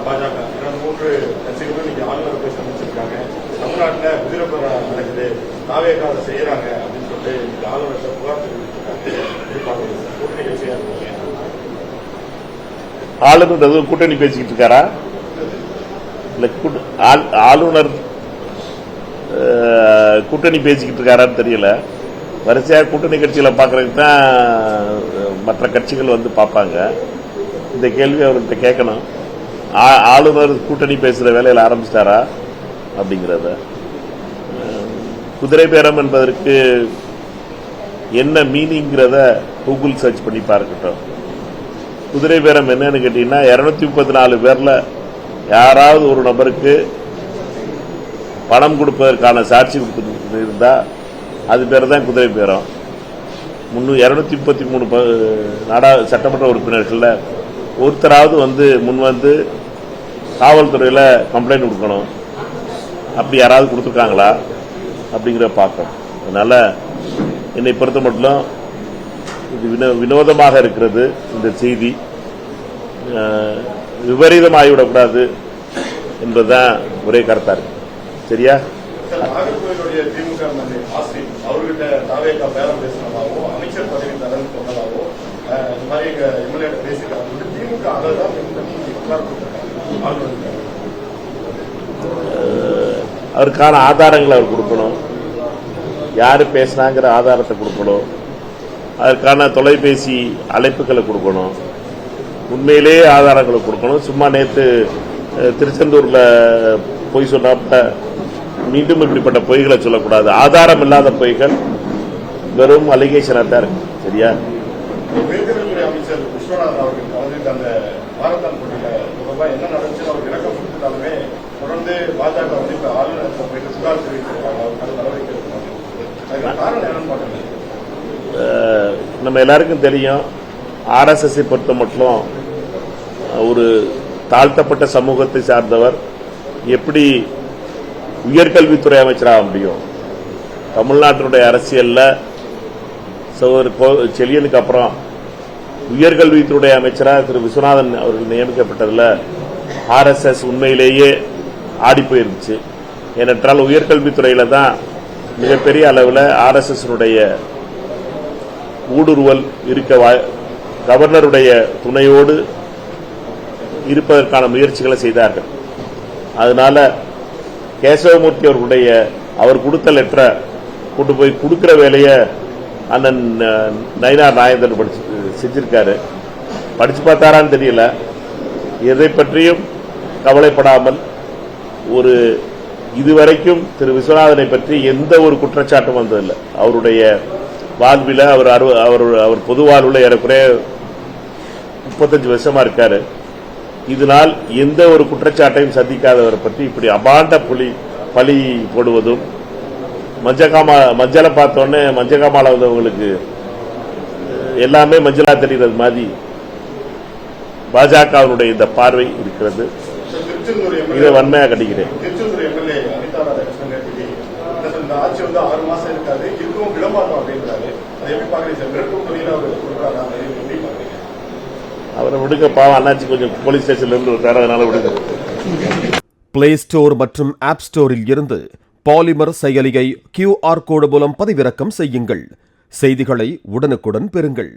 பாஜக மூன்று கட்சிகளும் நீங்க ஆளுநர் போய் சந்திச்சிருக்காங்க. தமிழ்நாட்டில் குதிரைப்பட நடக்குது, தாவேகா அதை செய்யறாங்க அப்படின்னு சொல்லிட்டு இந்த ஆளுநர் புகார் தெரிவிச்சிருக்காங்க. கூட்டணி கட்சியா இருக்காங்க. ஆளுநர் எதுவும் கூட்டணி பேசிக்கிட்டு இருக்காரா? இல்ல ஆளுநர் கூட்டணி பேசிக்கிட்டு இருக்காரான்னு தெரியல. வரிசையாக கூட்டணி கட்சிகளை பார்க்கறதுக்கு தான் மற்ற கட்சிகள் வந்து பார்ப்பாங்க. இந்த கேள்வி அவர்கிட்ட கேட்கணும். ஆளுநர் கூட்டணி பேசுற வேலையில் ஆரம்பிச்சிட்டாரா அப்படிங்கிறத. குதிரை பேரம் என்பதற்கு என்ன மீனிங்கிறத கூகுள் சர்ச் பண்ணி பார்க்கட்டும். குதிரை பேரம் என்னன்னு கேட்டீங்கன்னா 234 பேர்ல யாராவது ஒரு நபருக்கு பணம் கொடுப்பதற்கான சாட்சி இருந்தா அது பேர் தான் குதிரை பேரம். 233 சட்டமன்ற உறுப்பினர்கள் ஒருத்தராவது வந்து முன்வந்து காவல்துறையில் கம்ப்ளைண்ட் கொடுக்கணும். அப்படி யாராவது கொடுத்துருக்காங்களா அப்படிங்கிற பார்க்கணும். அதனால என்னை பொறுத்த மட்டும் இது வினோதமாக இருக்கிறது. இந்த செய்தி விபரீதமாகிவிடக்கூடாது என்பதுதான் ஒரே கருத்தா இருக்கு. சரியா? நாகர்கோவிலுடைய திமுக ஆசிரியர் அவர்கிட்ட தாவேகா பேரம் பேசினதாகவும் அமைச்சர் பதவி தரன்னு சொன்னதாகவும் இந்த மாதிரி எம்எல்ஏ பேசிக்கிறாங்க. திமுக அதான் அவருக்கான ஆதாரங்களை அவர் கொடுக்கணும். யாரு பேசினாங்கிற ஆதாரத்தை கொடுக்கணும். அதற்கான தொலைபேசி அழைப்புகளை கொடுக்கணும். உண்மையிலேயே ஆதாரங்களை கொடுக்கணும். சும்மா நேற்று திருச்செந்தூர்ல பொய் சொன்னாப்ப மீண்டும் இப்படிப்பட்ட பொய்களை சொல்லக்கூடாது. ஆதாரம் இல்லாத பொய்கள் வெறும் அலிகேஷனா தான் இருக்கு. சரியா? உயர்கல்வித்துறை அமைச்சர் விஸ்வநாதன் அவர்கள் கலந்துட்டு அந்த மாரத்தான் போட்டியில என்ன நடந்துச்சு அவர் விளக்கம் கொடுத்தாலுமே தொடர்ந்து பாஜக வந்து இப்ப ஆளுநர் போயிட்டு புகார் தெரிவித்திருக்காங்க. அது நடவடிக்கை காரணம் என்னன்னு பாருங்க. நம்ம எல்லாருக்கும் தெரியும், RSS பொறுத்த மட்டும் ஒரு தாழ்த்தப்பட்ட சமூகத்தை சார்ந்தவர் எப்படி உயர்கல்வித்துறை அமைச்சராக முடியும்? தமிழ்நாட்டினுடைய அரசியல்ல செழியனுக்கு அப்புறம் உயர்கல்வித்துறை அமைச்சராக திரு விஸ்வநாதன் அவர்கள் நியமிக்கப்பட்டதில் RSS உண்மையிலேயே ஆடி போயிருந்துச்சு. ஏனென்றால் உயர்கல்வித்துறையில தான் மிகப்பெரிய அளவில் RSS ஊடுருவல் இருக்க கவர்னருடைய துணையோடு இருப்பதற்கான முயற்சிகளை செய்தார்கள். அதனால கேசவமூர்த்தி அவர்களுடைய அவர் கொடுத்த லெட்டரை கொண்டு போய் கொடுக்கிற வேலையை அண்ணன் நயினார் நாகேந்திரன் செஞ்சிருக்காரு. படிச்சு பார்த்தாரான்னு தெரியல. எதை பற்றியும் கவலைப்படாமல் ஒரு இதுவரைக்கும் திரு விஸ்வநாதனை பற்றி எந்த ஒரு குற்றச்சாட்டும் வந்ததில்லை. அவருடைய வாழ்வில் அவர் பொது வாழ்வில் ஏறக்குறைய 35 வருஷமா இருக்காரு. இதனால் எந்த ஒரு குற்றச்சாட்டையும் சந்திக்காதவரை பற்றி இப்படி அபாண்ட பழி போடுவதும், மஞ்சளை பார்த்தோன்னே மஞ்சகாமால வந்தவங்களுக்கு எல்லாமே மஞ்சளா தெரிகிறது மாதிரி பாஜகவினுடைய இந்த பார்வை இருக்கிறது. இதை வன்மையாக கண்டிக்கிறேன். அவரை விடுங்க, பாவம் அண்ணாச்சி கொஞ்சம் போலீஸ் ஸ்டேஷன்ல இருந்து வந்தாரு, அதனால விடுங்க. பிளே ஸ்டோர் மற்றும் ஆப் ஸ்டோரில் இருந்து பாலிமர் செயலியை QR கோடு மூலம் பதிவிறக்கம் செய்யுங்கள். செய்திகளை உடனுக்குடன் பெறுங்கள்.